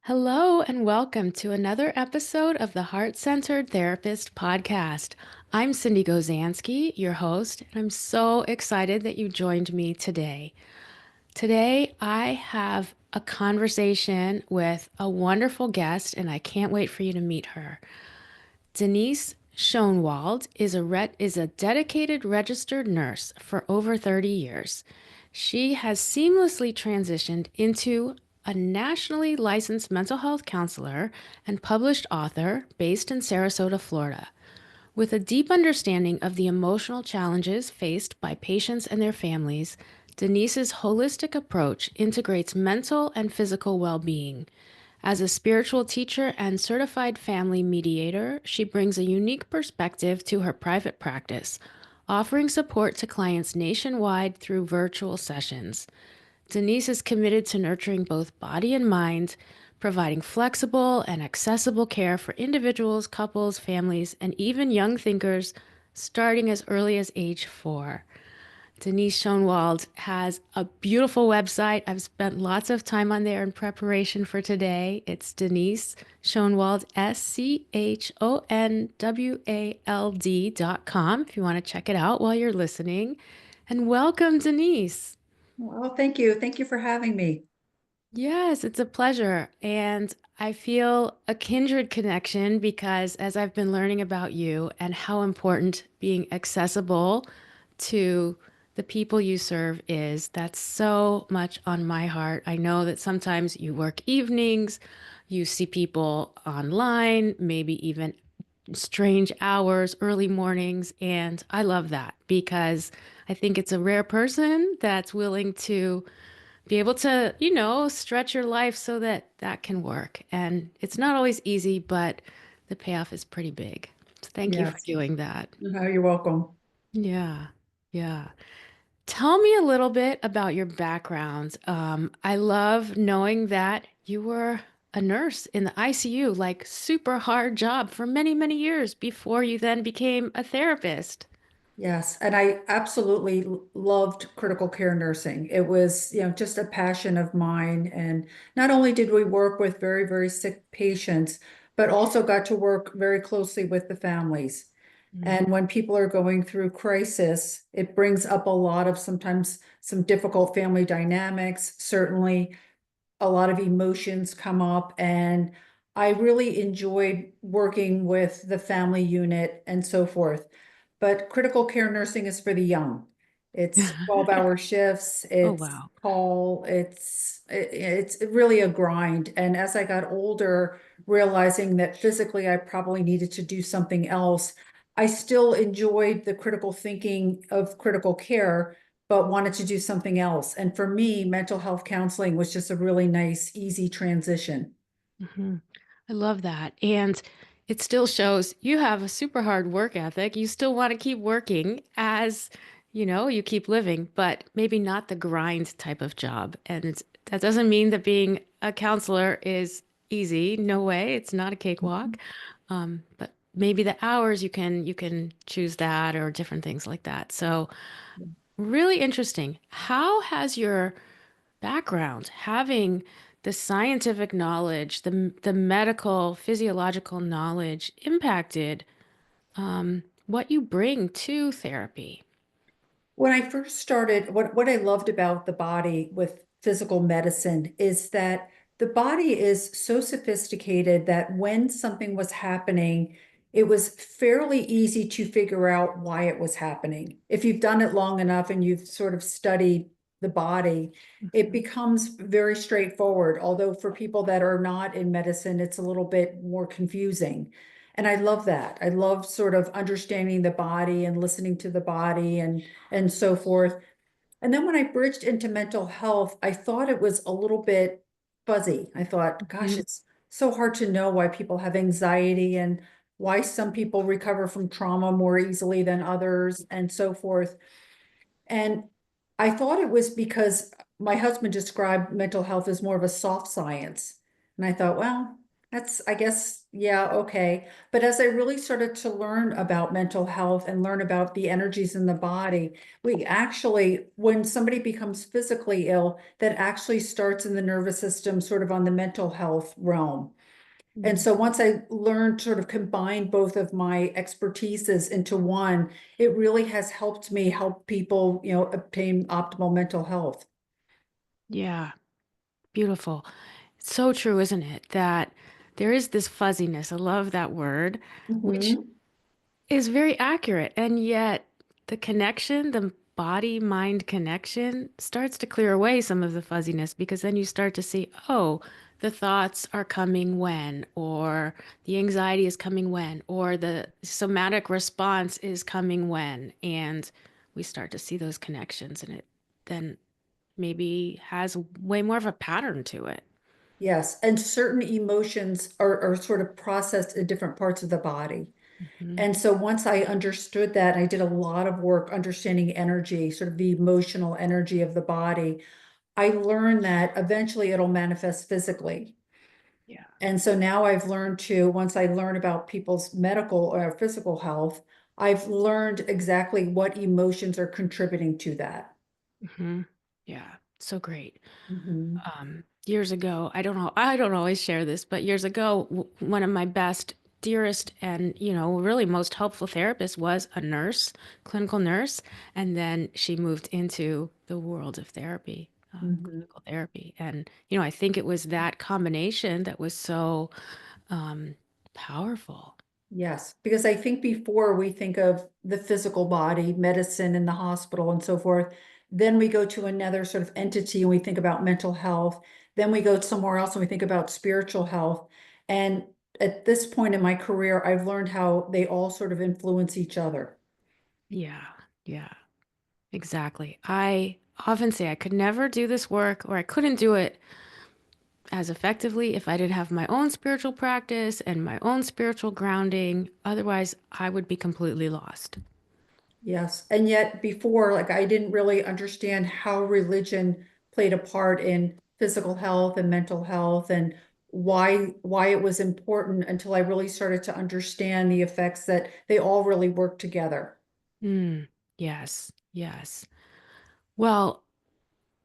Hello, and welcome to another episode of the Heart Centered Therapist podcast. I'm Cindy Gozansky, your host, and I'm so excited that you joined me today. Today, I have a conversation with a wonderful guest, and I can't wait for you to meet her. Denise Schonwald is a dedicated registered nurse for over 30 years. She has seamlessly transitioned into a nationally licensed mental health counselor and published author based in Sarasota, Florida. With a deep understanding of the emotional challenges faced by patients and their families, Denise's holistic approach integrates mental and physical well being. As a spiritual teacher and certified family mediator, she brings a unique perspective to her private practice, offering support to clients nationwide through virtual sessions. Denise is committed to nurturing both body and mind, providing flexible and accessible care for individuals, couples, families, and even young thinkers starting as early as age 4. Denise Schonwald has a beautiful website. I've spent lots of time on there in preparation for today. It's Denise Schonwald, SCHONWALD.com, if you want to check it out while you're listening. And welcome, Denise. Well, thank you. Thank you for having me. Yes, it's a pleasure. And I feel a kindred connection because as I've been learning about you and how important being accessible to the people you serve is, that's so much on my heart. I know that sometimes you work evenings, you see people online, maybe even strange hours, early mornings, and I love that because I think it's a rare person that's willing to be able to, stretch your life so that that can work. And it's not always easy, but the payoff is pretty big. So thank you for Yes. doing that. No, you're welcome. Yeah. Yeah. Tell me a little bit about your background. I love knowing that you were a nurse in the ICU, like super hard job for many, many years before you then became a therapist. Yes. And I absolutely loved critical care nursing. It was, just a passion of mine. And not only did we work with very, very sick patients, but also got to work very closely with the families. Mm. And when people are going through crisis, it brings up a lot of sometimes some difficult family dynamics. Certainly, a lot of emotions come up, and I really enjoyed working with the family unit and so forth. But critical care nursing is for the young. It's 12-hour shifts, Oh, it's wow. call, it's really a grind. And as I got older, realizing that physically I probably needed to do something else, I still enjoyed the critical thinking of critical care, but wanted to do something else. And for me, mental health counseling was just a really nice, easy transition. Mhm. I love that. And it still shows you have a super hard work ethic. You still want to keep working as, you keep living, but maybe not the grind type of job. And that doesn't mean that being a counselor is easy. No way. It's not a cakewalk. But maybe the hours you can choose that or different things like that. So really interesting. How has your background, having the scientific knowledge, the medical, physiological knowledge impacted what you bring to therapy? When I first started, what I loved about the body with physical medicine is that the body is so sophisticated that when something was happening, it was fairly easy to figure out why it was happening. If you've done it long enough and you've sort of studied the body, it Mhm. becomes very straightforward. Although for people that are not in medicine, it's a little bit more confusing. And I love that. I love sort of understanding the body and listening to the body and so forth. And then when I bridged into mental health, I thought it was a little bit fuzzy. I thought, gosh, Mhm. it's so hard to know why people have anxiety and why some people recover from trauma more easily than others and so forth. And I thought it was because my husband described mental health as more of a soft science. And I thought, well, That's, I guess, yeah, okay. But as I really started to learn about mental health and learn about the energies in the body, we actually, when somebody becomes physically ill, that actually starts in the nervous system, sort of on the mental health realm. And Mm. so once I learned sort of combine both of my expertises into one, it really has helped me help people, obtain optimal mental health. Yeah, beautiful. So true, isn't it? That there is this fuzziness. I love that word, which Hmm. is very accurate. And yet the connection, the body mind connection starts to clear away some of the fuzziness because then you start to see, oh, the thoughts are coming when, or the anxiety is coming when, or the somatic response is coming when. And we start to see those connections and it then maybe has way more of a pattern to it. Yes, and certain emotions are sort of processed in different parts of the body. Mhm. And so once I understood that, I did a lot of work understanding energy, sort of the emotional energy of the body. I learned that eventually it'll manifest physically. Yeah. And so now I've learned to, once I learn about people's medical or physical health, I've learned exactly what emotions are contributing to that. Hmm. Yeah. So great. Mhm. Years ago, I don't always share this, but years ago, one of my best, dearest, and, really most helpful therapists was a nurse, clinical nurse. And then she moved into the world of therapy, Mhm. clinical therapy. And, I think it was that combination that was so um, powerful. Yes, because I think before we think of the physical body, medicine in the hospital and so forth, then we go to another sort of entity and we think about mental health. Then we go somewhere else and we think about spiritual health. And at this point in my career, I've learned how they all sort of influence each other. Yeah. Yeah. Exactly. I often say I could never do this work or I couldn't do it as effectively if I didn't have my own spiritual practice and my own spiritual grounding. Otherwise, I would be completely lost. Yes, and yet before, like I didn't really understand how religion played a part in physical health and mental health and why it was important until I really started to understand the effects that they all really work together. Mm, yes, yes. Well,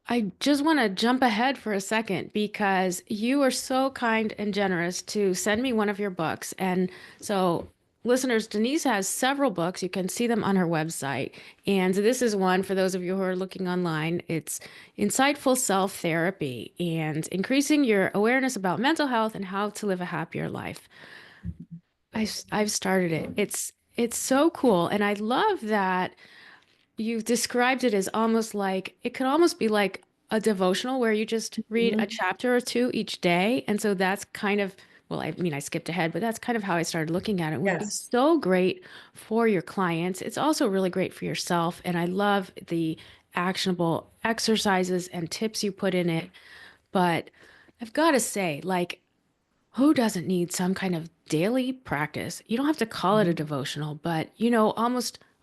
I just want to jump ahead for a second because you are so kind and generous to send me one of your books. And so, listeners, Denise has several books. You can see them on her website. And this is one for those of you who are looking online. It's Insightful Self Therapy and Increasing Your Awareness about Mental Health and How to Live a Happier Life. I've started it. It's so cool. And I love that you've described it as almost like it could almost be like a devotional where you just read a Mhm. chapter or two each day. And so that's kind of, well, I mean, I skipped ahead, but that's kind of how I started looking at it. It would be Yes. so great for your clients. It's also really great for yourself. And I love the actionable exercises and tips you put in it. But I've got to say, like, who doesn't need some kind of daily practice? You don't have to call it a Mhm. devotional, but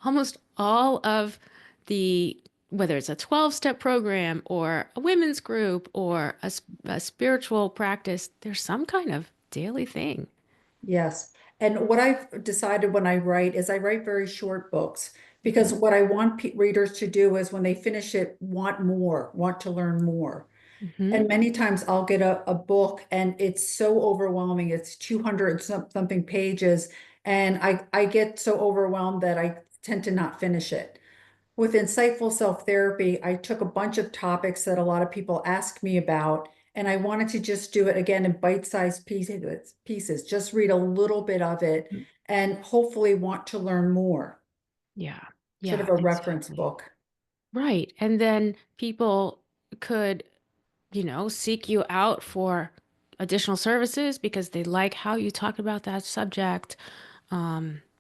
almost all of the whether it's a 12-step program or a women's group or a spiritual practice, there's some kind of daily thing. Yes. And what I've decided when I write is I write very short books because Hmm. what I want readers to do is when they finish it, want more, want to learn more. Hmm. And many times I'll get a book and it's so overwhelming. It's 200 something pages. And I get so overwhelmed that I tend to not finish it. With insightful self-therapy, I took a bunch of topics that a lot of people ask me about, and I wanted to just do it again in bite-sized pieces, just read a little bit of it and hopefully want to learn more. Yeah, Sort of yeah, a reference exactly. book. Right. And then people could seek you out for additional services because they like how you talk about that subject.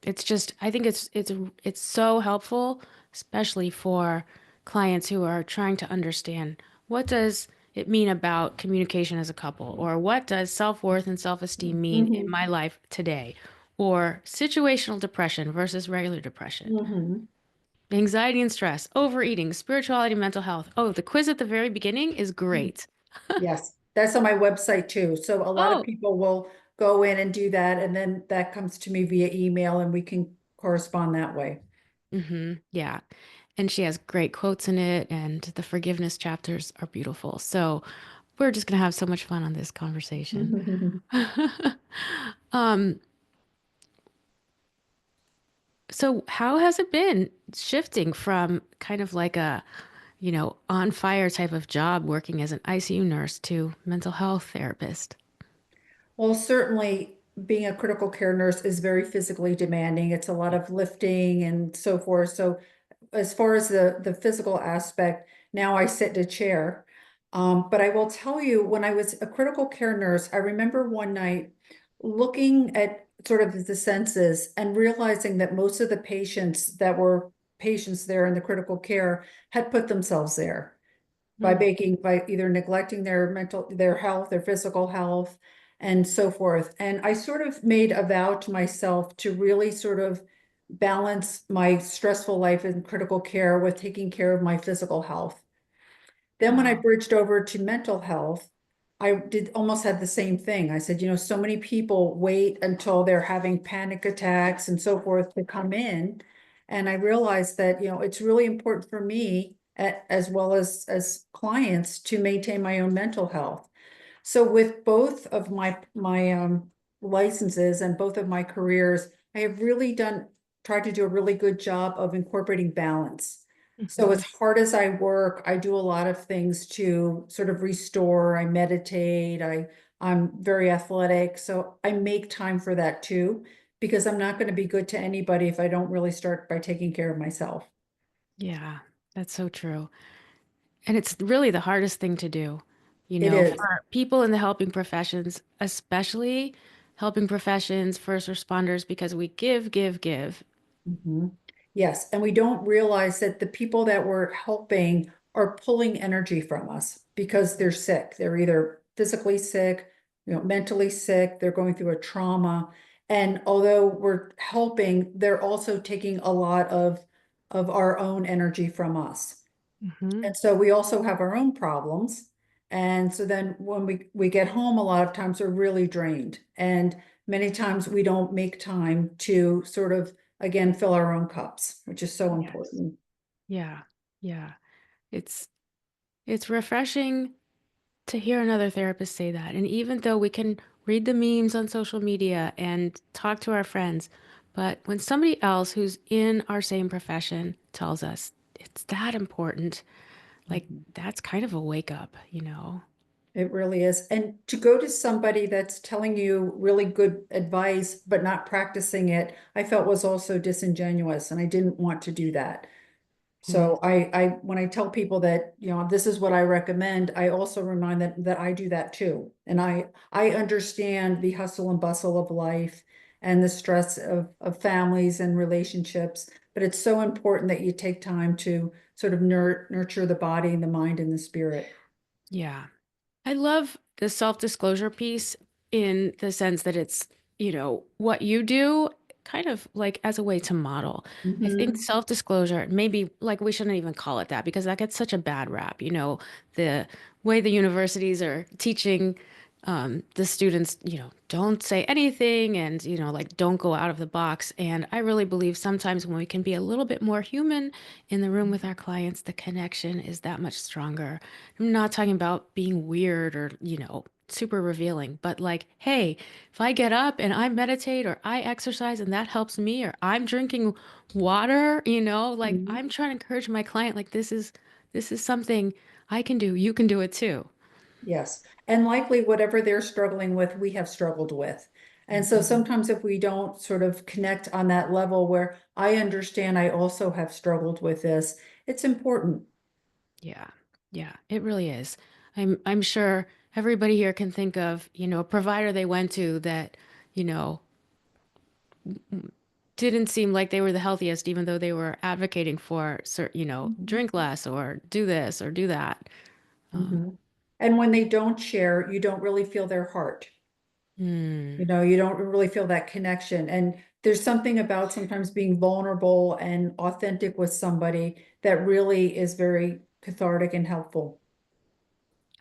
It's just, I think it's so helpful, especially for clients who are trying to understand what does it mean about communication as a couple, or what does self-worth and self-esteem mean in Hmm. my life today, or situational depression versus regular depression. Hmm. Anxiety and stress, overeating, spirituality, mental health. Oh, the quiz at the very beginning is great. Yes, that's on my website too. So a lot of Oh, people will go in and do that. And then that comes to me via email and we can correspond that way. Yeah. And she has great quotes in it, and the forgiveness chapters are beautiful. So we're just going to have so much fun on this conversation. Um, so how has it been shifting from kind of like a, on fire type of job working as an ICU nurse to mental health therapist? Well, certainly being a critical care nurse is very physically demanding. It's a lot Yeah. of lifting and so forth. So as far as the physical aspect, now I sit in a chair. But I will tell you, when I was a critical care nurse, I remember one night looking at sort of the census and realizing that most of the patients that were patients there in the critical care had put themselves there Mm. by either neglecting their health, their physical health, and so forth. And I sort of made a vow to myself to really sort of balance my stressful life in critical care with taking care of my physical health. Then when I Wow. bridged over to mental health, I did almost had the same thing. I said, so many people wait until they're having panic attacks and so forth to come in. And I realized that, it's really important for me as well as clients to maintain my own mental health. So with both of my licenses and both of my careers, I have really tried to do a really good job of incorporating balance. So as Mhm. hard as I work, I do a lot of things to sort of restore. I meditate. I'm very athletic, so I make time for that too, because I'm not going to be good to anybody if I don't really start by taking care of myself. Yeah, that's so true. And it's really the hardest thing to do, It is. for people in the helping professions, especially helping professions, first responders, because we give, give, give. Mhm. Yes, and we don't realize that the people that we're helping are pulling energy from us because they're sick. They're either physically sick, mentally sick, they're going through a trauma. And although we're helping, they're also taking a lot of our own energy from us. Hmm. And so we also have our own problems. And so then when we get home, a lot of times we're really drained. And many times we don't make time to sort of, again, fill our own cups, which is so Yes. important. Yeah. Yeah. It's it's refreshing to hear another therapist say that. And even though we can read the memes on social media and talk to our friends, but when somebody else who's in our same profession tells us it's that important, like Mhm. that's kind of a wake up. It really is. And to go to somebody that's telling you really good advice, but not practicing it, I felt was also disingenuous, and I didn't want to do that. Mm. So when I tell people that, this is what I recommend, I also remind them that I do that too. And I understand the hustle and bustle of life and the stress of families and relationships, but it's so important that you take time to sort of nurture the body and the mind and the spirit. Yeah. I love the self-disclosure piece in the sense that it's, what you do kind of like as a way to model. I think Mhm. self-disclosure, maybe like we shouldn't even call it that because that gets such a bad rap, the way the universities are teaching the students, don't say anything and, like don't go out of the box. And I really believe sometimes when we can be a little bit more human in the room with our clients, the connection is that much stronger. I'm not talking about being weird or, super revealing, but like, hey, if I get up and I meditate or I exercise and that helps me, or I'm drinking water, like Mhm. I'm trying to encourage my client, like this is something I can do. You can do it too. Yes, and likely whatever they're struggling with, we have struggled with. And so Mhm. sometimes if we don't sort of connect on that level where I understand I also have struggled with this, it's important. Yeah. Yeah, it really is. I'm sure everybody here can think of, a provider they went to that, you know, didn't seem like they were the healthiest, even though they were advocating for, Mhm. drink less or do this or do that. Um, Mhm. And when they don't share, you don't really feel their heart. hmm, You don't really feel that connection. And there's something about sometimes being vulnerable and authentic with somebody that really is very cathartic and helpful.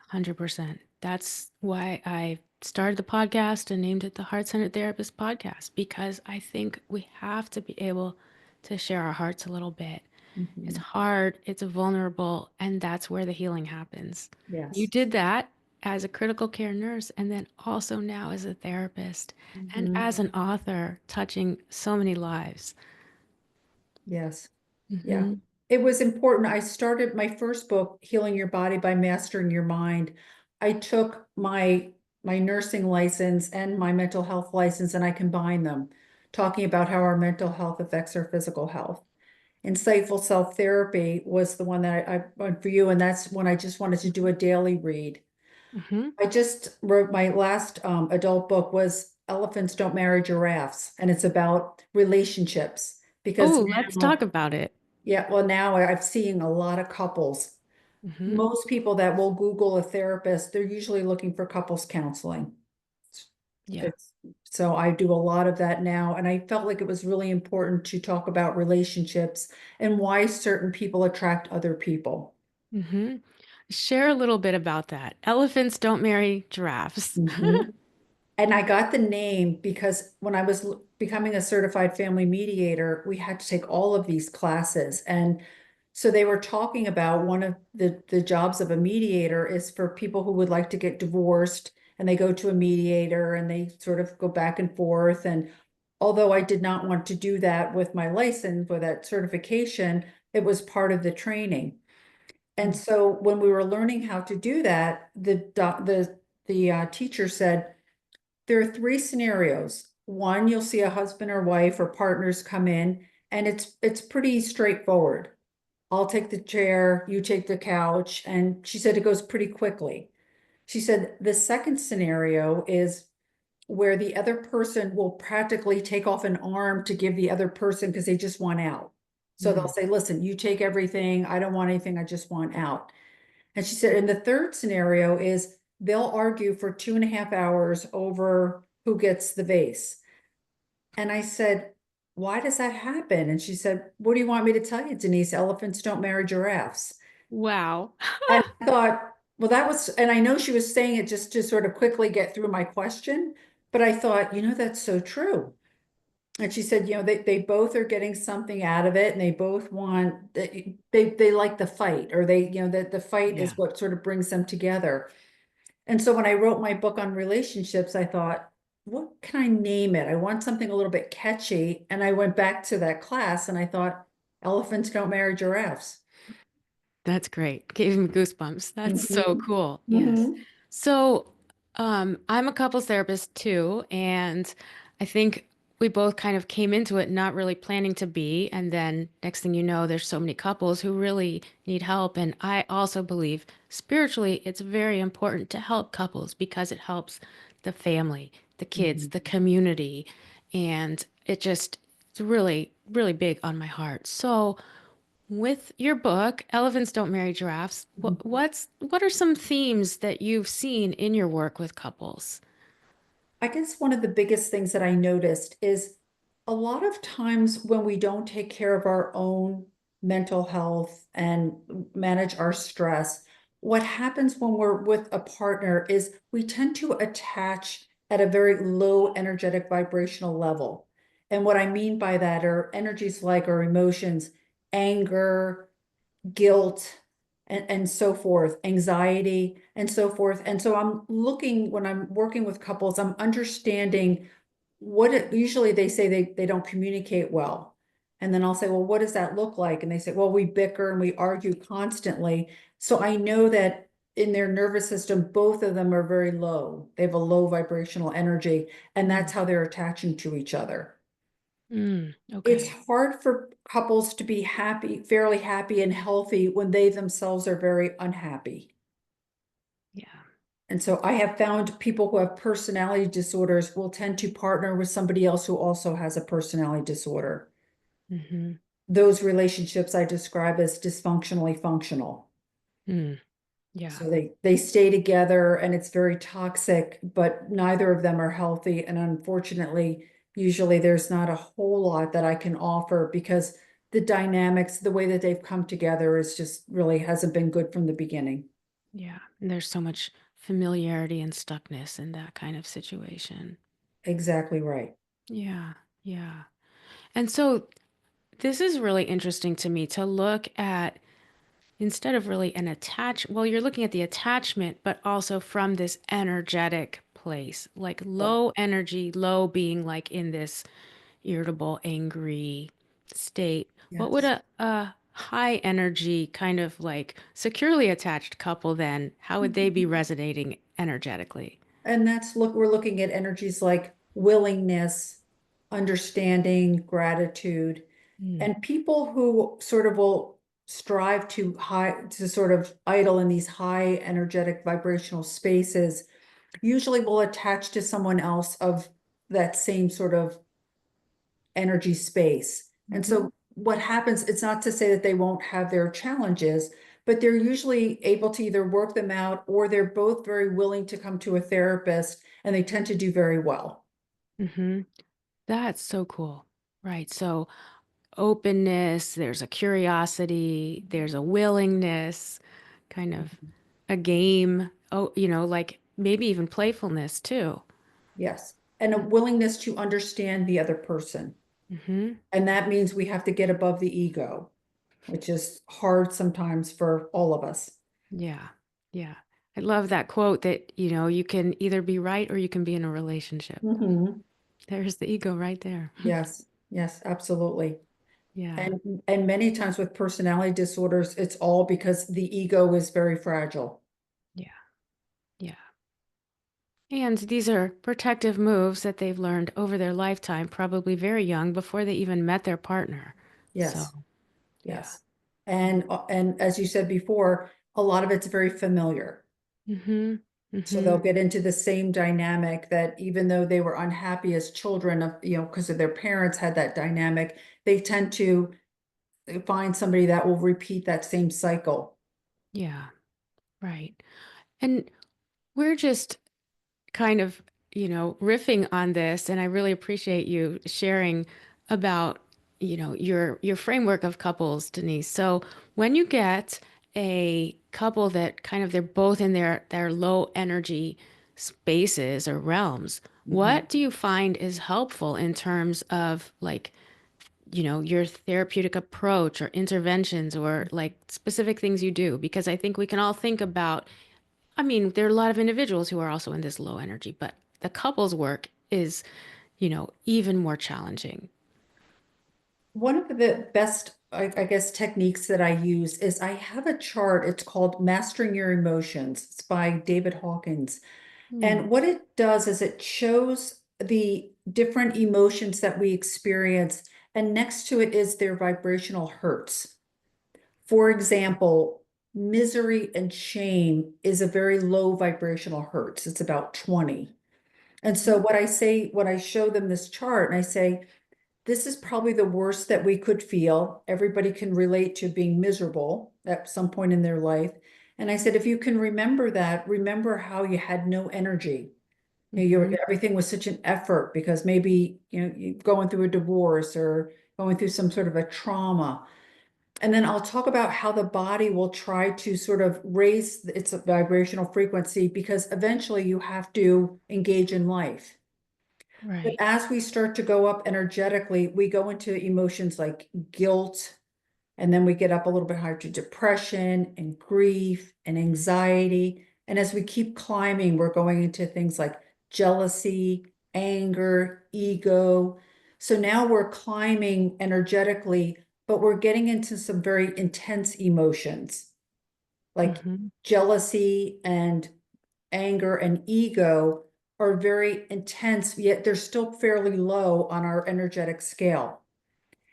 100%. That's why I started the podcast and named it the Heart Centered Therapist Podcast because I think we have to be able to share our hearts a little bit. It's Mhm. hard, it's vulnerable, and that's where the healing happens. You Yes. did that as a critical care nurse and then also now as a therapist and Mhm. as an author, touching so many lives. Yes. Yeah. Hmm. It was important. I started my first book, Healing Your Body by Mastering Your Mind. I took my nursing license and my mental health license and I combined them, talking about how our mental health affects our physical health. Insightful Self-Therapy was the one that I went for you, and that's when I just wanted to do a daily read. Hmm. I just wrote my last adult book was Elephants Don't Marry Giraffes, and it's about relationships because Oh, let's talk now, about it. yeah, well, now I've seen a lot of couples. Hmm. Most people that will Google a therapist, they're usually looking for couples counseling. Yeah. It's, so I do a lot of that now, and I felt like it was really important to talk about relationships and why certain people attract other people. Hmm. Share a little bit about that. Elephants don't marry giraffes. Mhm. And I got the name because when I was becoming a certified family mediator, we had to take all of these classes. And so they were talking about one of the jobs of a mediator is for people who would like to get divorced and they go to a mediator and they sort of go back and forth. And although I did not want to do that with my license, with that certification, it was part of the training. And so when we were learning how to do that, the teacher said, there are three scenarios. One, you'll see a husband or wife or partners come in, and it's pretty straightforward. I'll take the chair, you take the couch, and she said it goes pretty quickly. She said the second scenario is where the other person will practically take off an arm to give the other person because they just want out. So they'll Mm. say, listen, you take everything. I don't want anything. I just want out. And she said, and the third scenario is they'll argue for 2.5 hours over who gets the vase. And I said, why does that happen? And she said, what do you want me to tell you, Denise? Elephants don't marry giraffes. Wow. And I thought, well, that was, and I know she was saying it just to sort of quickly get through my question, but I thought, that's so true. And she said, they both are getting something out of it and they both want, they like the fight, or that the fight Yeah. is what sort of brings them together. And so when I wrote my book on relationships, I thought, what can I name it? I want something a little bit catchy. And I went back to that class and I thought, elephants don't marry giraffes. That's great. Gave me goosebumps. That's so Mhm. cool. Yes. Mhm. So, I'm a couples therapist too, and I think we both kind of came into it not really planning to be, and then next thing you know, there's so many couples who really need help. And I also believe spiritually, it's very important to help couples because it helps the family, the kids, Mhm. the community, and it's really, really big on my heart. So. With your book, Elephants Don't Marry Giraffes, Mhm. what are some themes that you've seen in your work with couples? I guess one of the biggest things that I noticed is a lot of times when we don't take care of our own mental health and manage our stress, what happens when we're with a partner is we tend to attach at a very low energetic vibrational level. And what I mean by that are energies like our emotions, anger, guilt, and so forth, anxiety, and so forth. And so I'm looking, when I'm working with couples, I'm understanding usually they say they don't communicate well. And then I'll say, well, what does that look like? And they say, well, we bicker and we argue constantly. So I know that in their nervous system, both of them are very low. They have a low vibrational energy, and that's Mm. how they're attaching to each other. Mm, It's okay. hard for couples to be happy, fairly happy and healthy when they themselves are very unhappy. Yeah. And so I have found people who have personality disorders will tend to partner with somebody else who also has a personality disorder. Hmm. Those relationships I describe as dysfunctionally functional. Mm, yeah. So they stay together and it's very toxic, but neither of them are healthy. And unfortunately, usually there's not a whole lot that I can offer because the dynamics, the way that they've come together is just really hasn't been good from the beginning. Yeah. And there's so much familiarity and stuckness in that kind of situation. Exactly right. Yeah, yeah. And so this is really interesting to me to look at instead of really well, you're looking at the attachment, but also from this energetic place, like Correct. low energy, low being like in this irritable, angry state. What would Yes. a high energy kind of like securely attached couple then, how would they be resonating energetically? And we're looking at energies like willingness, understanding, gratitude, Mm. and people who sort of will strive to sort of idle in these high energetic vibrational spaces usually will attach to someone else of that same sort of energy space. And Hmm. so what happens, it's not to say that they won't have their challenges, but they're usually able to either work them out or they're both very willing to come to a therapist and they tend to do very well. Hmm. That's so cool. Right. So openness, there's a curiosity, there's a willingness, kind of a game. Oh, like maybe even playfulness too. Yes. And a willingness to understand the other person. Mm-hmm. And that means we have to get above the ego, which is hard sometimes for all of us. Yeah. Yeah. I love that quote that, you can either be right or you can be in a relationship. Mhm. There's the ego right there. Yes, yes, absolutely. Yeah. And many times with personality disorders, it's all because the ego is very fragile. Yeah. Yeah. And these are protective moves that they've learned over their lifetime, probably very young, before they even met their partner. So, Yes, yeah. yes. And as you said before, a lot of it's very familiar. Mm-hmm. So Mm-hmm. they'll get into the same dynamic that even though they were unhappy as children of, because of their parents had that dynamic, they tend to find somebody that will repeat that same cycle. Yeah. Right. And we're just kind of, riffing on this, and I really appreciate you sharing about, your framework of couples, Denise. So when you get a couple that kind of they're both in their low energy spaces or realms, Mhm. what do you find is helpful in terms of like, your therapeutic approach or interventions or like specific things you do? Because I think we can all think about I mean, there are a lot of individuals who are also in this low energy, but the couples work is, even more challenging. One of the best, I guess, techniques that I use is I have a chart. It's called Mastering Your Emotions. It's by David Hawkins. Hmm. And what it does is it shows the different emotions that we experience, and next to it is their vibrational hertz. For example, misery and shame is a very low vibrational hertz. It's about 20. And so Mhm. what I show them this chart and I say, this is probably the worst that we could feel. Everybody can relate to being miserable at some point in their life. And I said, if you can remember that, remember how you had no energy. Mhm. Everything was such an effort because maybe, you're going through a divorce or going through some sort of a trauma. And then I'll talk about how the body will try to sort of raise its vibrational frequency because eventually you have to engage in life. But Right. as we start to go up energetically, we go into emotions like guilt, and then we get up a little bit higher to depression and grief and anxiety. And as we keep climbing, we're going into things like jealousy, anger, ego. So now we're climbing energetically, but we're getting into some very intense emotions like Mhm. jealousy and anger and ego are very intense, yet they're still fairly low on our energetic scale.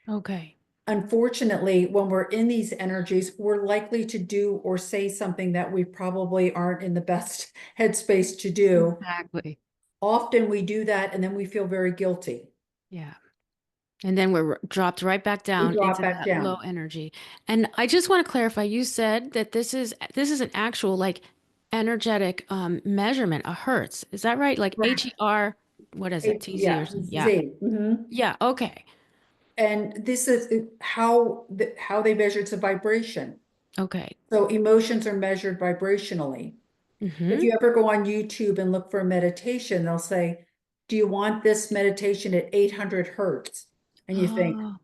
Okay. Unfortunately, when we're in these energies, we're likely to do or say something that we probably aren't in the best headspace to do. Exactly. Often we do that and then we feel very guilty. Yeah. And then we're dropped right back We down drop into back that low down. energy. And I just want to clarify, you said that this is an actual like energetic measurement, a hertz. Is that right? Like Correct. HER, what is it? TZ or Yeah, something? Yeah. Z. Mhm. Yeah, okay. And this is how they measure it's a vibration. Okay. So emotions are measured vibrationally. If Mm-hmm. you ever go on YouTube and look for a meditation, they'll say, do you want this meditation at 800 hertz? And you think, Oh,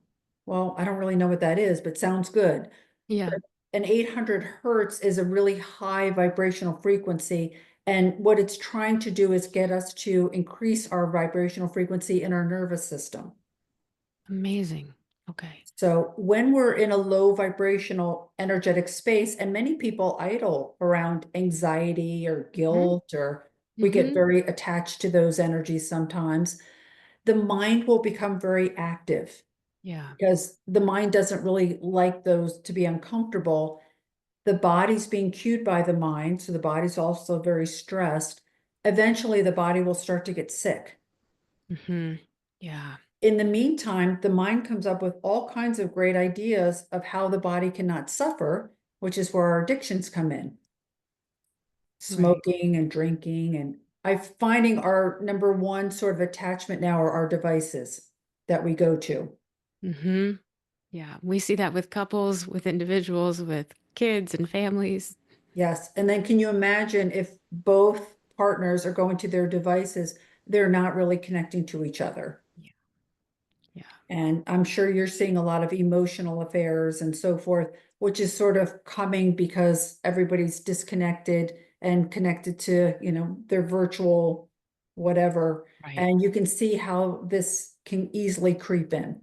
well, I don't really know what that is, but sounds good. yeah. An 800 hertz is a really high vibrational frequency. And what it's trying to do is get us to increase our vibrational frequency in our nervous system. Amazing. Okay. So when we're in a low vibrational energetic space, and many people idle around anxiety or Mm-hmm. guilt, or we get Mm-hmm. very attached to those energies sometimes, the mind will become very active Yeah. because the mind doesn't really like those to be uncomfortable. The body's being cued by the mind, so the body's also very stressed. Eventually, the body will start to get sick. Mm-hmm. Yeah. In the meantime, the mind comes up with all kinds of great ideas of how the body cannot suffer, which is where our addictions come in, Right. smoking and drinking. And I'm finding our number one sort of attachment now are our devices that we go to. Mm-hmm. Yeah. We see that with couples, with individuals, with kids and families. Yes. And then can you imagine if both partners are going to their devices, they're not really connecting to each other? Yeah. Yeah. And I'm sure you're seeing a lot of emotional affairs and so forth, which is sort of coming because everybody's disconnected and connected to, their virtual whatever. Right. And you can see how this can easily creep in.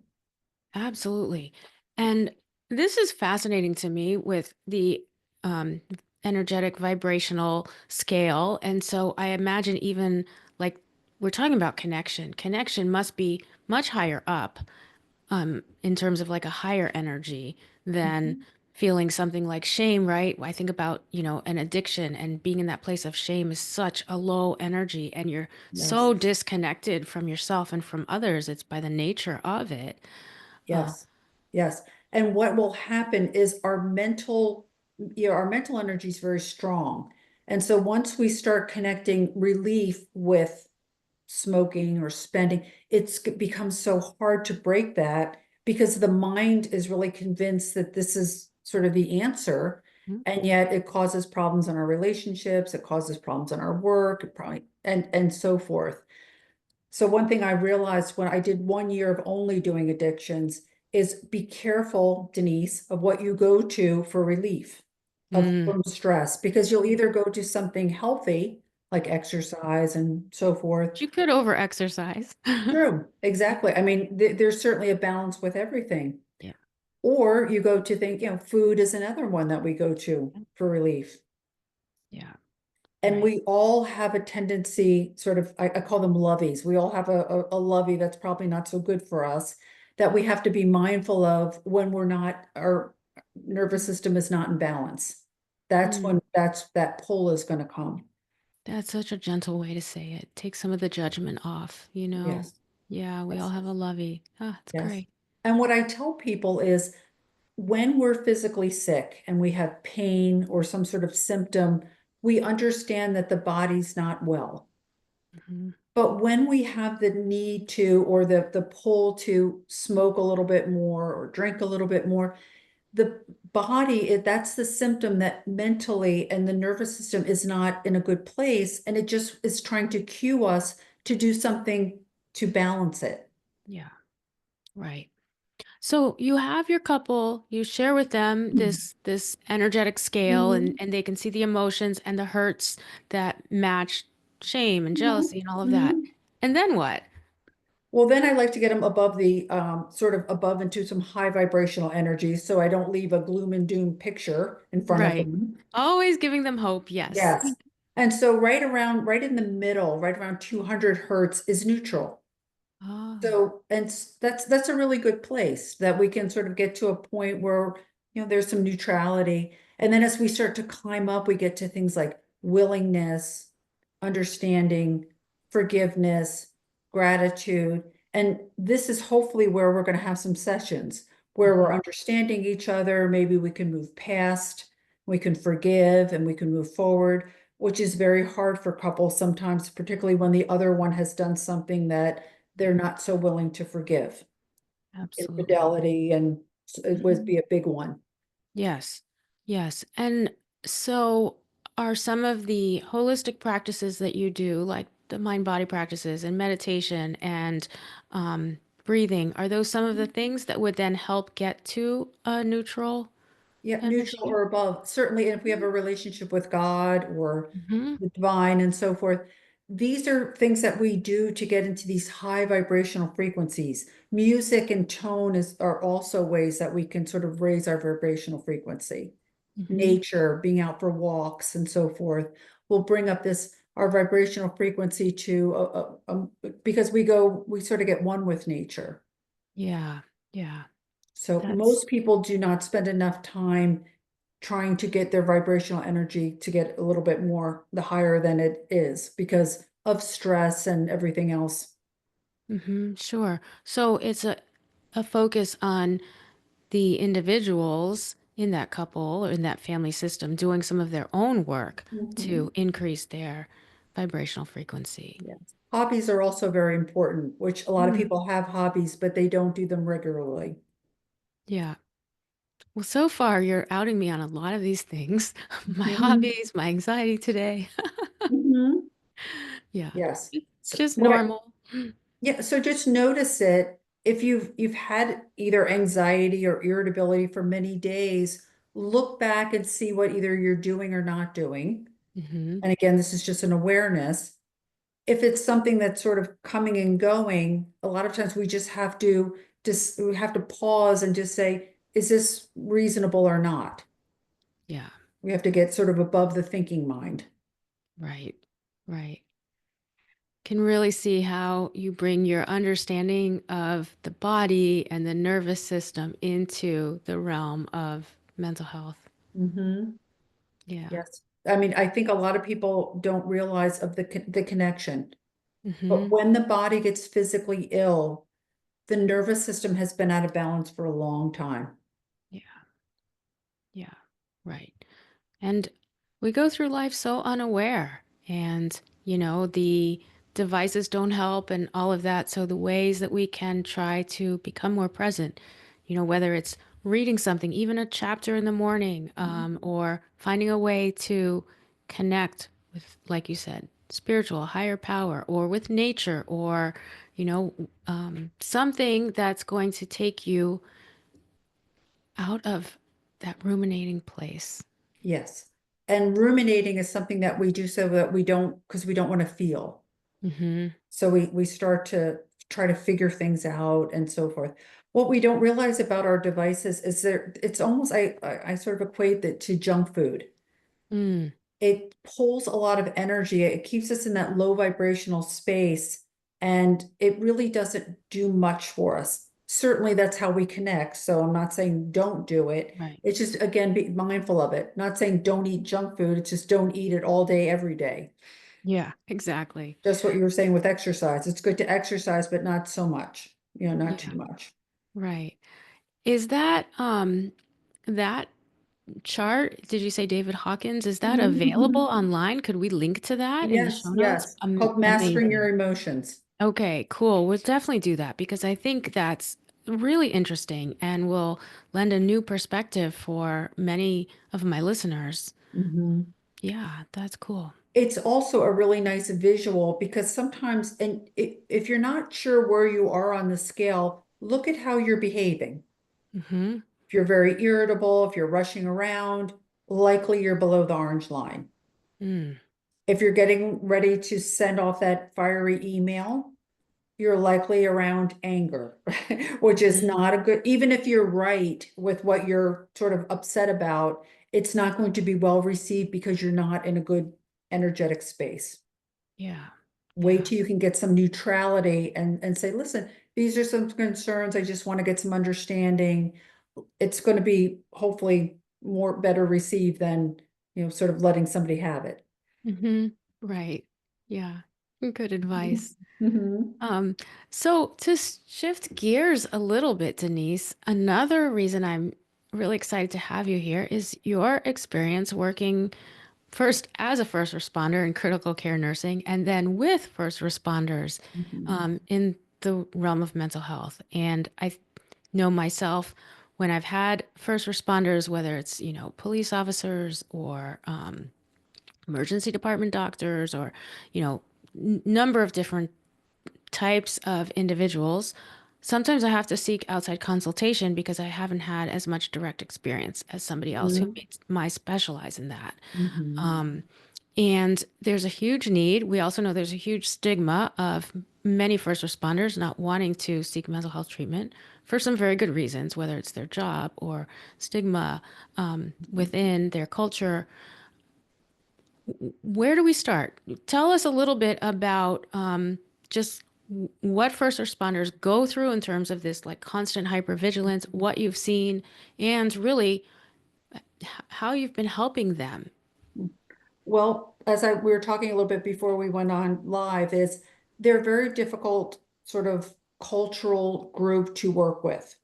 Absolutely. And this is fascinating to me with the um, energetic vibrational scale. And so I imagine even like we're talking about connection. Connection must be much higher up in terms of like a higher energy than Mhm. feeling something like shame, right? I think about, an addiction and being in that place of shame is such a low energy and you're Yes, so disconnected from yourself and from others. It's by the nature of it. Uh, yes, yes. And what will happen is our mental energy is very strong. And so once we start connecting relief with smoking or spending, it's become so hard to break that because the mind is really convinced that this is sort of the answer. And yet it causes problems in our relationships, it causes problems in our work, it probably, and so forth. So one thing I realized when I did 1 year of only doing addictions is be careful, Denise, of what you go to for relief of mm. from stress, because you'll either go to something healthy like exercise and so forth. You could over exercise. True, exactly. I mean, there's certainly a balance with everything. Yeah. Or you go to think, food is another one that we go to for relief. Yeah. And Right. we all have a tendency, sort of, I call them loveys. We all have a lovey that's probably not so good for us that we have to be mindful of when our nervous system is not in balance. That's Mm. when that pull is going to come. That's such a gentle way to say it. Take some of the judgment off, you know? Yes, Yeah, we all yes, have a lovey. Ah, it's yes. great. And what I tell people is when we're physically sick and we have pain or some sort of symptom, we understand that the body's not well. Mhm. But when we have the need to, or the pull to smoke a little bit more or drink a little bit more, the body, that's the symptom that mentally and the nervous system is not in a good place. And it just is trying to cue us to do something to balance it. Yeah, right. So you have your couple, you share with them this energetic scale Mhm, and they can see the emotions and the hurts that match shame and mhm, jealousy and all of that. mhm. And then what? Well, then I like to get them above the sort of above into some high vibrational energy so I don't leave a gloom and doom picture in front of Right. them. Always giving them hope. Yes. Yes. And so right in the middle, right around 200 hertz is neutral. Oh, So, and that's a really good place that we can sort of get to a point where, there's some neutrality. And then as we start to climb up, we get to things like willingness, understanding, forgiveness, gratitude. And this is hopefully where we're going to have some sessions where we're mhm. understanding each other. Maybe we can move past, we can forgive, and we can move forward, which is very hard for couples sometimes, particularly when the other one has done something that they're not so willing to forgive. Absolutely. Infidelity and it would Mhm. be a big one. Yes. Yes. And so. are some of the holistic practices that you do, like the mind body practices and meditation and breathing, are those some of the things that would then help get to a neutral Yeah, neutral energy? or above. Certainly, if we have a relationship with God or Hmm. the divine and so forth, these are things that we do to get into these high vibrational frequencies. Music and tone are also ways that we can sort of raise our vibrational frequency. Hmm. Nature, being out for walks and so forth, will bring up this our vibrational frequency to because we sort of get one with nature. Yeah, yeah, So that's most people do not spend enough time trying to get their vibrational energy to get a little bit more, the higher than it is because of stress and everything else. sure. So it's a focus on the individuals in that couple or in that family system doing some of their own work Mhm. to increase their vibrational frequency. Yes. Hobbies are also very important, which a lot of Mm, people have hobbies, but they don't do them regularly. yeah. Well, so far you're outing me on a lot of these things. My Mhm. hobbies, my anxiety today. Mhm. Yeah. Yes. It's So just normal. yeah, so just notice it. If you've had either anxiety or irritability for many days, look back and see what either you're doing or not doing. Hmm. And again, this is just an awareness. If it's something that's sort of coming and going, a lot of times we just have to we have to pause and just say, is this reasonable or not? Yeah. We have to get sort of above the thinking mind. Right. Right. Can really see how you bring your understanding of the body and the nervous system into the realm of mental health. Hmm. Yeah. Yes. I mean, I think a lot of people don't realize of the connection. But Hmm. when the body gets physically ill, the nervous system has been out of balance for a long time. Yeah. Yeah. Right. And we go through life so unaware, and the devices don't help and all of that. So the ways that we can try to become more present, whether it's reading something, even a chapter in the morning, or finding a way to connect with, like you said, spiritual, higher power, or with nature, or, something that's going to take you out of that ruminating place. Yes. And ruminating is something that we do so that we don't, because we don't want to feel. Hmm. So we start to try to figure things out and so forth. What we don't realize about our devices is it's almost, I sort of equate that to junk food. Mm, It pulls a lot of energy. It keeps us in that low vibrational space, and it really doesn't do much for us. Certainly, that's how we connect. So I'm not saying don't do it. right. It's just, again, be mindful of it. Not saying don't eat junk food. It's just don't eat it all day, every day. Yeah, exactly. Just what you were saying with exercise. It's good to exercise, but not so much, not too Yeah, much. right. Is that chart, did you say David Hawkins, is that Mhm, available mhm. online? Could we link to that in the Yes, show notes? yes. Called Mastering Your Amazing. Emotions. Okay, cool. We'll definitely do that because I think that's really interesting and will lend a new perspective for many of my listeners. Mhm. Yeah, that's cool. It's also a really nice visual because sometimes, and if you're not sure where you are on the scale, look at how you're behaving. Mm-hmm. If you're very irritable, if you're rushing around, likely you're below the orange line. Mm, If you're getting ready to send off that fiery email, you're likely around anger, which is mm, not a good, even if you're right with what you're sort of upset about, it's not going to be well received because you're not in a good energetic space. yeah, Wait yeah. till you can get some neutrality and say, listen, these are some concerns. I just want to get some understanding. It's going to be hopefully more better received than, sort of letting somebody have it. Mm-hmm. Right. Yeah. Good advice. Mhm. Um, so to shift gears a little bit, Denise, another reason I'm really excited to have you here is your experience working first as a first responder in critical care nursing and then with first responders Mhm. in the realm of mental health. And I know myself when I've had first responders, whether it's, police officers or emergency department doctors or, you know, number of different types of individuals. Sometimes I have to seek outside consultation because I haven't had as much direct experience as somebody else who Mhm. might specialize in that. Mhm. And there's a huge need. We also know there's a huge stigma of many first responders not wanting to seek mental health treatment for some very good reasons, whether it's their job or stigma within their culture. Where do we start? Tell us a little bit about just what first responders go through in terms of this like constant hypervigilance, what you've seen, and really how you've been helping them. Well, we were talking a little bit before we went on live, is they're very difficult sort of cultural group to work with.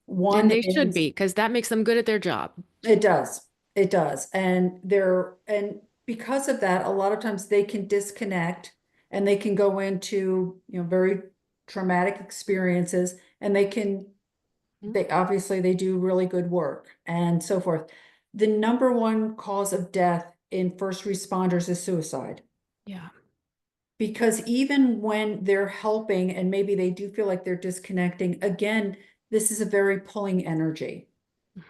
And One they should is be, because that makes them good at their job. it does. It does. And because of that, a lot of times they can disconnect and they can go into, very traumatic experiences and they obviously they do really good work and so forth. The number one cause of death in first responders is suicide. Yeah. Because even when they're helping and maybe they do feel like they're disconnecting, again, this is a very pulling energy.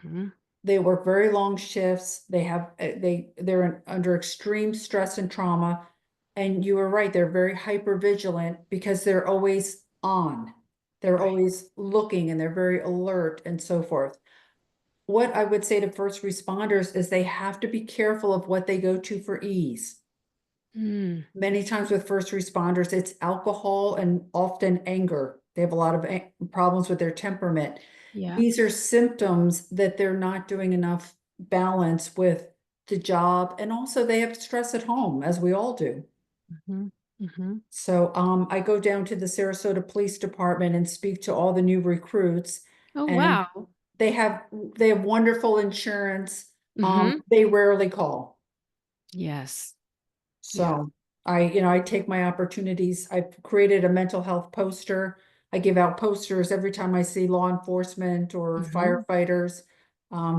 Hmm. They work very long shifts. They're under extreme stress and trauma. And you are right, they're very hyper vigilant because they're always on. They're Right. always looking and they're very alert and so forth. What I would say to first responders is they have to be careful of what they go to for ease. Mm, Many times with first responders, it's alcohol and often anger. They have a lot of problems with their temperament. yeah. These are symptoms that they're not doing enough balance with the job. And also they have stress at home, as we all do. Hmm. Hmm. So I go down to the Sarasota Police Department and speak to all the new recruits, Oh, and wow. they have they have wonderful insurance. Hmm. They rarely call. Yes. Yeah. So I take my opportunities. I've created a mental health poster. I give out posters every time I see law enforcement or Hmm. firefighters,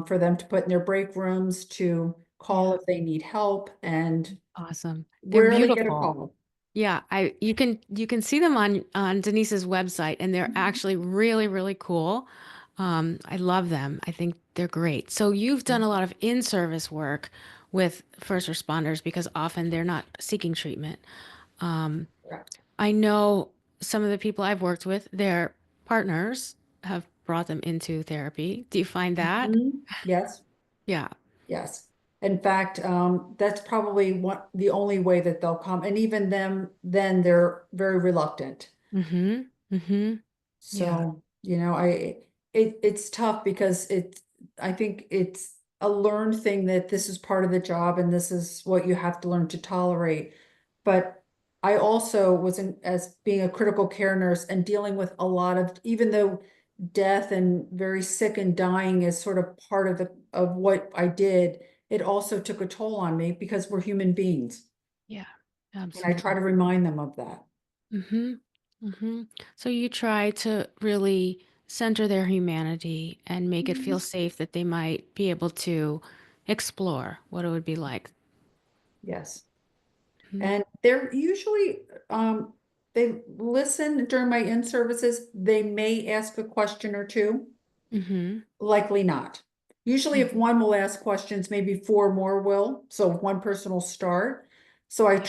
for them to put in their break rooms to call Yeah. if they need help and Awesome. They're rarely get a beautiful. call. Yeah, I you can see them on Denise's website, and they're actually really, really cool. I love them. I think they're great. So you've done a lot of in-service work with first responders because often they're not seeking treatment. Correct. I know some of the people I've worked with, their partners have brought them into therapy. Do you find that? Mhm. Yes, Yeah. yes. In fact, that's probably the only way that they'll come. And even them, then they're very reluctant. Mm-hmm. Mm-hmm. Yeah. So, it's tough because I think it's a learned thing that this is part of the job and this is what you have to learn to tolerate. But I also was as being a critical care nurse and dealing with a lot of, even though death and very sick and dying is sort of part of what I did, it also took a toll on me because we're human beings. Yeah. And I try Absolutely. to remind them of that. Mm-hmm. Mm-hmm. So you try to really center their humanity and make it feel Mhm. safe that they might be able to explore what it would be like. Yes. Mm-hmm. And they're usually, they listen during my in-services. They may ask a question or two, Mm-hmm. likely not. Usually if Mm-hmm. one will ask questions, maybe four more will. So one person will start. So Yeah. I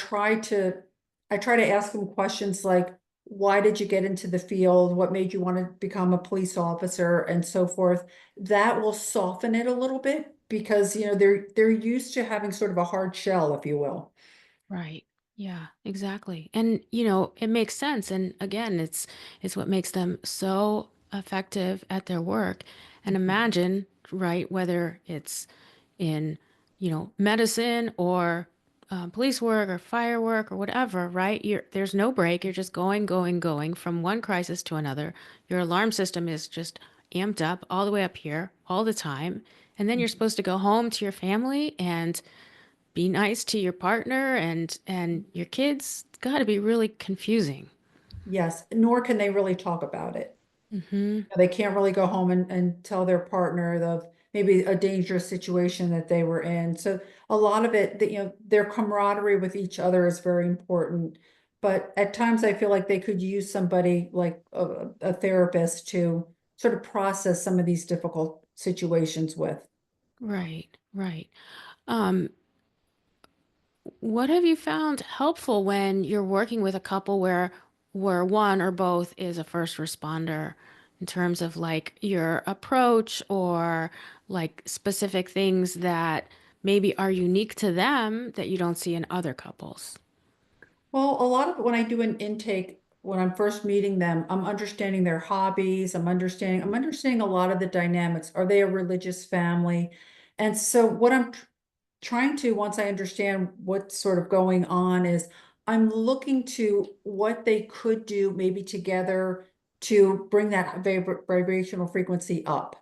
try to ask them questions like, why did you get into the field? What made you want to become a police officer and so forth? That will soften it a little bit because, they're used to having sort of a hard shell, if you will. Right. Yeah, exactly. And it makes sense. And again, it's what makes them so effective at their work. And imagine, right, whether it's in, medicine or police work or fire work or whatever, right? There's no break. You're just going, going, going from one crisis to another. Your alarm system is just amped up all the way up here all the time. And then you're supposed to go home to your family and be nice to your partner and your kids. It's got to be really confusing. Yes, nor can they really talk about it. Hmm. They can't really go home and tell their partner of maybe a dangerous situation that they were in. So a lot of it, that, their camaraderie with each other is very important. But at times I feel like they could use somebody like a therapist to sort of process some of these difficult situations with. Right, right. Um, what have you found helpful when you're working with a couple where one or both is a first responder in terms of like your approach or like specific things that maybe are unique to them that you don't see in other couples? Well, a lot of when I do an intake, when I'm first meeting them, I'm understanding their hobbies. I'm understanding a lot of the dynamics. Are they a religious family? And so what I'm trying to, once I understand what's sort of going on, is I'm looking to what they could do maybe together to bring that vibrational frequency up.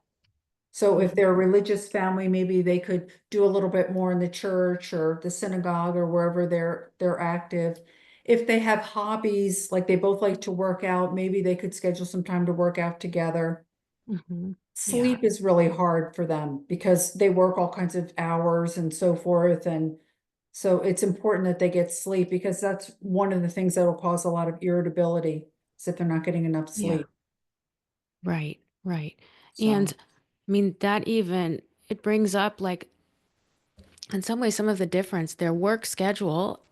So if they're a Mhm. religious family, maybe they could do a little bit more in the church or the synagogue or wherever they're active. If they have hobbies, like they both like to work out, maybe they could schedule some time to work out together. Yeah, Sleep is really hard for them because they work all kinds of hours and so forth. And so it's important that they get sleep, because that's one of the things that will cause a lot of irritability, is if they're not getting enough yeah, sleep. right, right. And So, I mean, that even it brings up like in some ways some of the difference their work schedule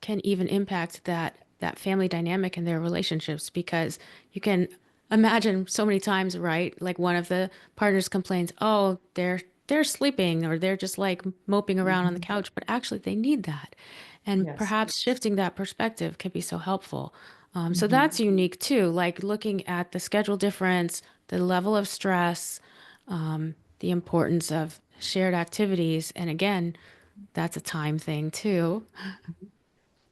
can even impact that family dynamic in their relationships because you can imagine so many times, right? Like one of the partners complains, "Oh, they're sleeping or they're just like moping around on the mhm, couch," but actually they need that. And yes. perhaps shifting that perspective can be so helpful. So Mhm, that's unique too, like looking at the schedule difference, the level of stress, the importance of shared activities. And again, that's a time thing too.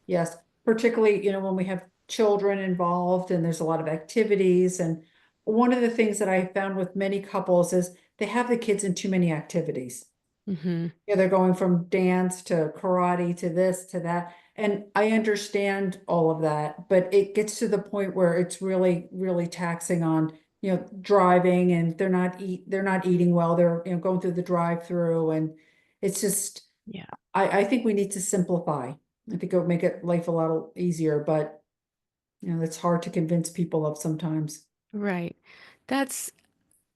yes, particularly, when we have children involved and there's a lot of activities. And one of the things that I found with many couples is they have the kids in too many activities. Hmm. Yeah, they're going from dance to karate to this to that. And I understand all of that, but it gets to the point where it's really, really taxing on, driving, and they're not eating well. They're, going through the drive-through, and it's just, Yeah. I think we need to simplify. I think it would make it life a lot easier, but it's hard to convince people of sometimes. Right. That's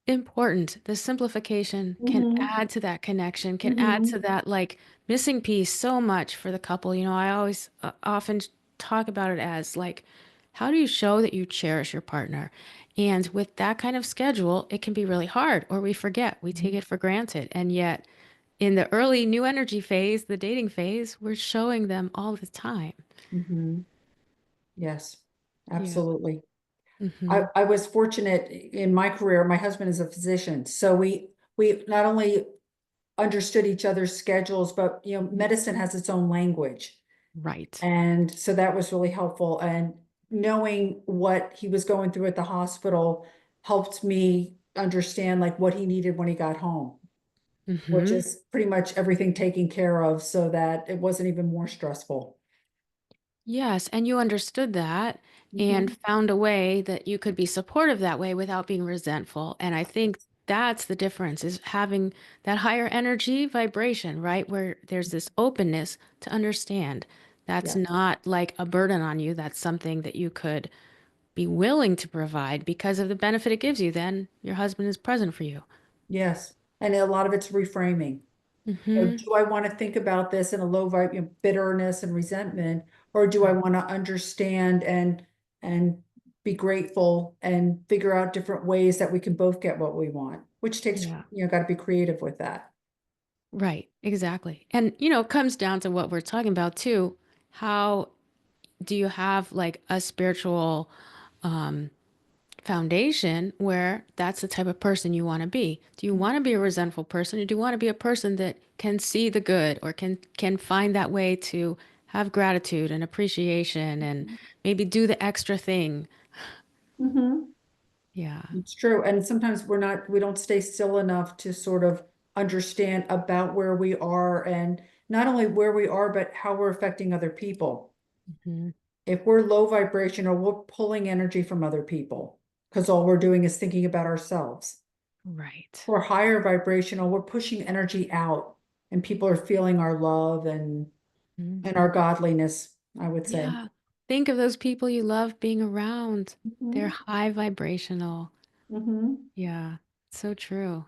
important. The simplification can Hmm. add to that connection, can add Hmm. to that like missing piece so much for the couple. I always often talk about it as like, how do you show that you cherish your partner? And with that kind of schedule, it can be really hard, or we forget, we take it for granted. And yet, in the early new energy phase, the dating phase, we're showing them all the time. Hmm. Yes, Yeah. absolutely. I, Hmm. I was fortunate in my career. My husband is a physician, so we not only understood each other's schedules, but medicine has its own language. Right. And so that was really helpful. And knowing what he was going through at the hospital helped me understand like what he needed when he got home, which Hmm. is pretty much everything taken care of so that it wasn't even more stressful. Yes, and you understood that and Mhm. found a way that you could be supportive that way without being resentful. And I think that's the difference is having that higher energy vibration, right? Where there's this openness to understand. That's Yeah. not like a burden on you. That's something that you could be willing to provide because of the benefit it gives you. Then your husband is present for you. Yes. And a lot of it's reframing. Hmm. Do I want to think about this in a low vibe, bitterness and resentment, or do I Right. want to understand and be grateful and figure out different ways that we can both get what we want, which takes, Yeah. got to be creative with that. Right. Exactly. And, it comes down to what we're talking about too. How do you have like a spiritual um, foundation where that's the type of person you want to be? Do you want to be a resentful person, or do you want to be a person that can see the good or can find that way to have gratitude and appreciation and maybe do the extra thing? Mhm. Yeah. It's true. And sometimes we don't stay still enough to sort of understand about where we are, and not only where we are, but how we're affecting other people. Mhm. If we're low vibration, or we're pulling energy from other people because all we're doing is thinking about ourselves. Right. We're higher vibrational, we're pushing energy out and people are feeling our love and our godliness, I would say. Yeah. Think of those people you love being around. They're Mhm. high vibrational. Mhm. Yeah. So true.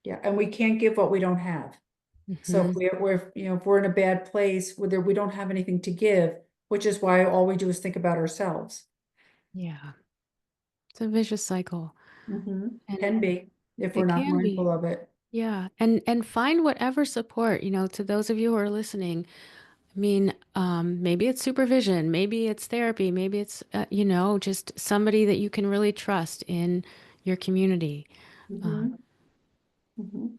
Yeah, and we can't give what we don't have. So if Hmm. if we're in a bad place where we don't have anything to give, which is why all we do is think about ourselves. Yeah. It's a vicious cycle. And Can be if we're it not can be. mindful of it. Yeah. And find whatever support, to those of you who are listening. I mean, maybe it's supervision, maybe it's therapy, maybe it's, just somebody that you can really trust in your community. Um, Mhm. Mhm.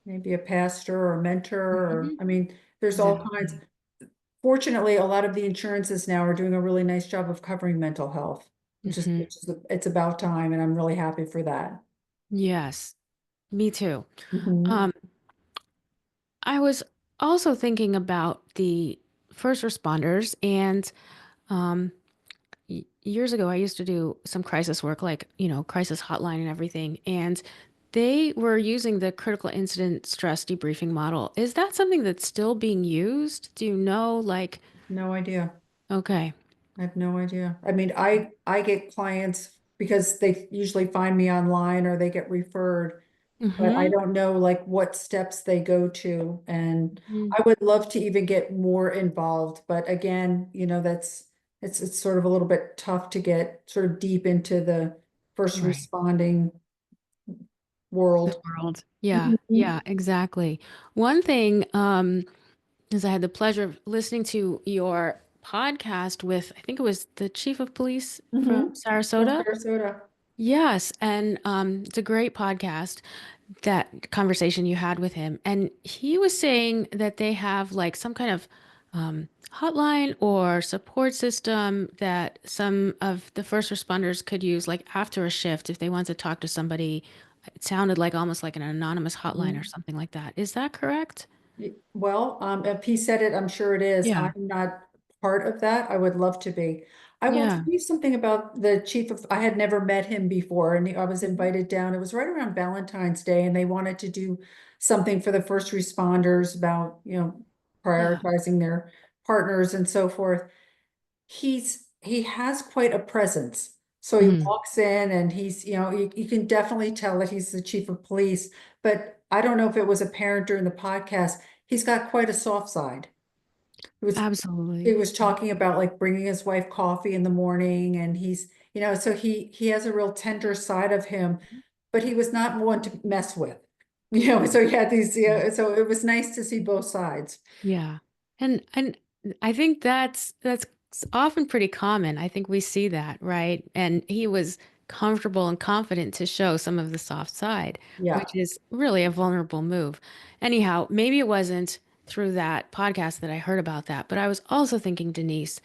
Maybe a pastor or a mentor, or, mhm. I mean, there's all kinds. Exactly. Fortunately, a lot of the insurances now are doing a really nice job of covering mental health, Hmm. it's about time, and I'm really happy for that. Yes, me too. Mhm. Um, I was also thinking about the first responders, and um, years ago, I used to do some crisis work, like, crisis hotline and everything, and they were using the critical incident stress debriefing model. Is that something that's still being used? Do you know, like, No idea. okay. I have no idea. I mean, I get clients because they usually find me online or they get referred, but I Mm-hmm. don't know like what steps they go to. And Hmm. I would love to even get more involved, but again, it's sort of a little bit tough to get sort of deep into the first Right. responding The world. world. Yeah, Mhm. yeah, exactly. One thing, is I had the pleasure of listening to your podcast with, I think it was the chief of police from From Sarasota. Sarasota. Yes, and it's a great podcast, that conversation you had with him. And he was saying that they have like some kind of hotline or support system that some of the first responders could use, like after a shift, if they want to talk to somebody. It sounded like almost like an anonymous hotline or Mhm. something like that. Is that correct? Well, if he said it, I'm sure it is. I'm Yeah. not part of that. I would love to be. I will tell Yeah. you something about the chief of, I had never met him before and I was Mhm. invited down. It was right around Valentine's Day and they wanted to do something for the first responders about, Yeah. prioritizing their partners and so forth. He has quite a presence. So he Mm. walks in and you can definitely tell that he's the chief of police, but I don't know if it was apparent during the podcast. He's got quite a soft side. It was, he Absolutely. was talking about like bringing his wife coffee in the morning and so he has a real tender side of him, but he was not one to mess with. So he had these, so it was nice to see both sides. Yeah. And I think that's often pretty common. I think we see that, right? And he was comfortable and confident to show some of the soft side, Yeah. which is really a vulnerable move. Anyhow, maybe it wasn't through that podcast that I heard about that, but I was also thinking, Denise,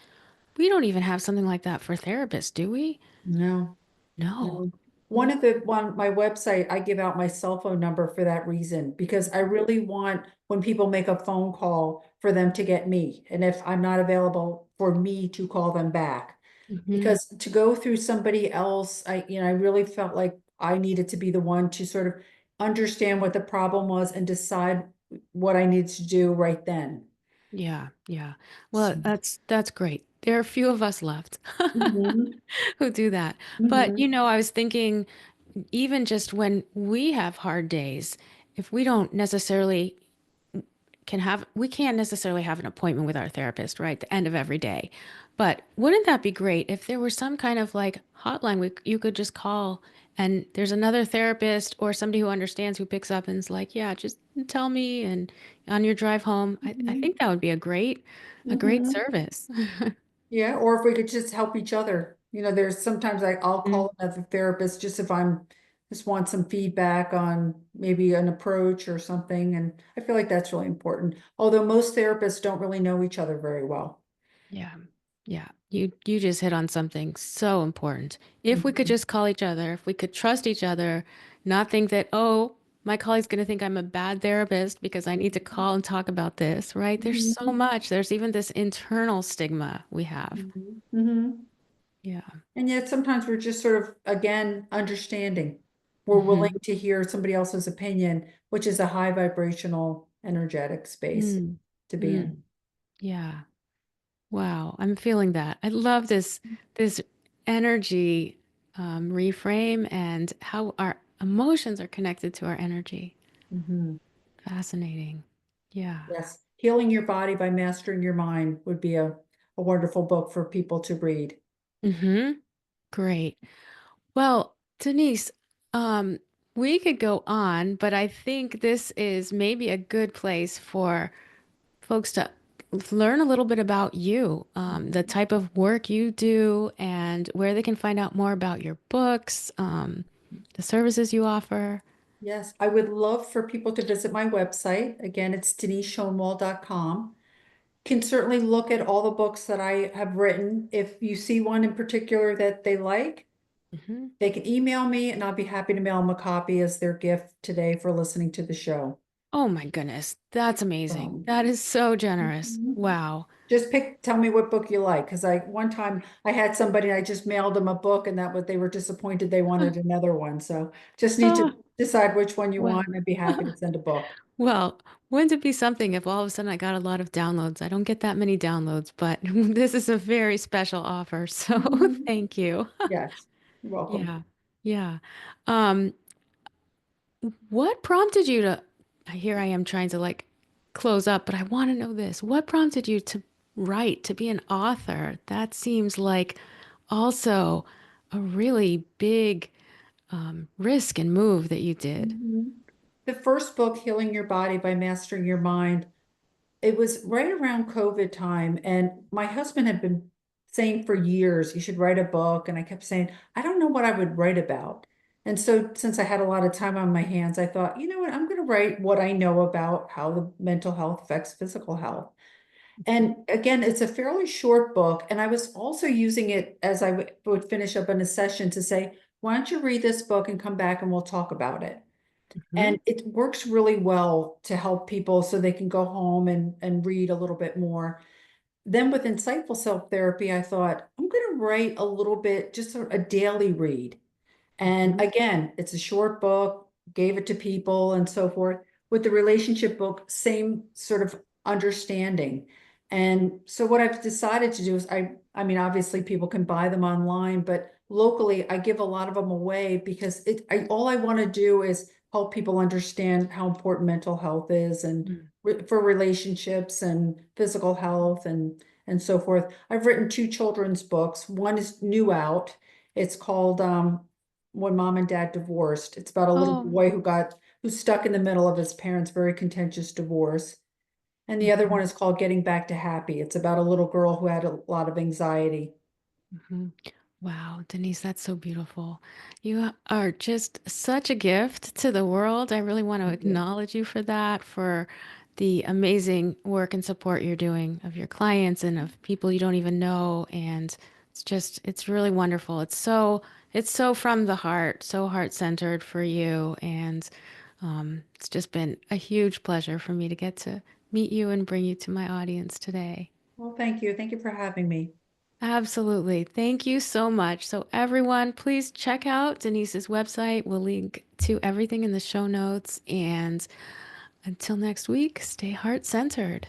we don't even have something like that for therapists, do we? No. No. No. One, my website, I give out my cell phone number for that reason, because I really want, when people make a phone call, for them to get me. And if I'm not available, for me to call them back. Hmm. Because to go through somebody else, I really felt like I needed to be the one to sort of understand what the problem was and decide what I needed to do right then. Yeah, yeah. Well, So. that's great. There are a few of us left Mhm. who do that. But, Mhm. I was thinking, even just when we have hard days, if we don't necessarily we can't necessarily have an appointment with our therapist, right? At the end of every day. But wouldn't that be great if there were some kind of like hotline you could just call, and there's another therapist or somebody who understands, who picks up and is like, yeah, just tell me, and on your drive home. I Mhm. think that would be a great Mhm. service. Yeah, or if we could just help each other. There's sometimes I'll Mm. call another therapist just if just want some feedback on maybe an approach or something. And I feel like that's really important. Although most therapists don't really know each other very well. Yeah. Yeah. You just hit on something so important. If we could Mhm. just call each other, if we could trust each other, not think that, oh, my colleague's going to think I'm a bad therapist because I need to call and talk about this, right? There's so Mhm. much. There's even this internal stigma we have. Mhm. Mhm. Yeah. And yet sometimes we're just sort of, again, understanding. we're willing Hmm. to hear somebody else's opinion, which is a high vibrational energetic space Mm. to be in. Mm. Yeah. Wow. I'm feeling that. I love this energy reframe and how our emotions are connected to our energy. Mhm. Fascinating. Yeah. Yes. Healing Your Body by Mastering Your Mind would be a wonderful book for people to read. Hmm. Great. Well, Denise, um, we could go on, but I think this is maybe a good place for folks to learn a little bit about you, the type of work you do, and where they can find out more about your books, the services you offer. Yes, I would love for people to visit my website. Again, it's deniseschonwald.com. Can certainly look at all the books that I have written. If you see one in particular that they like, Hmm. they can email me and I'll be happy to mail them a copy as their gift today for listening to the show. Oh my goodness, that's amazing. Um, That is so generous. mhm. Wow. Just tell me what book you like, because one time I had somebody, I just mailed them a book and that was, they were disappointed they wanted another one. So just need to Oh, decide which one you well. want and I'd be happy to send a book. Well, wouldn't it be something if all of a sudden I got a lot of downloads? I don't get that many downloads, but this is a very special offer, so Mhm. thank you. Yes, you're welcome. Yeah. Yeah. Um, what prompted you to, here I am trying to like close up, but I want to know this. What prompted you to write, to be an author? That seems like also a really big risk and move that you did. Mhm. The first book, Healing Your Body by Mastering Your Mind, it was right around COVID time. And my husband had been saying for years, you should write a book. And I kept saying, I don't know what I would write about. And so, since I had a lot of time on my hands, I thought, you know what, I'm going to write what I know about how the mental health affects physical health. Mhm. And again, it's a fairly short book. And I was also using it as I would finish up in a session to say, why don't you read this book and come back and we'll talk about it. Mhm. And it works really well to help people so they can go home and read a little bit more. Then with insightful self-therapy, I thought, I'm going to write a little bit, just a daily read. And Mhm. again, it's a short book, gave it to people and so forth. With the relationship book, same sort of understanding. And so what I've decided to do is I mean, obviously people can buy them online, but locally I give a lot of them away because all I want to do is help people understand how important mental health is and Mm. for relationships and physical health and so forth. I've written two children's books. One is new out. It's called When Mom and Dad Divorced. It's about a little Oh. boy who's stuck in the middle of his parents' very contentious divorce. And the other one Mhm. is called Getting Back to Happy. It's about a little girl who had a lot of anxiety. Mhm. Wow, Denise, that's so beautiful. You are just such a gift to the world. I really want to Thank you. acknowledge you for that, for the amazing work and support you're doing of your clients and of people you don't even know. And it's really wonderful. It's so from the heart, so heart-centered for you. And it's just been a huge pleasure for me to get to meet you and bring you to my audience today. Well, thank you. Thank you for having me. Absolutely. Thank you so much. So, everyone, please check out Denise's website. We'll link to everything in the show notes. And until next week, stay heart centered.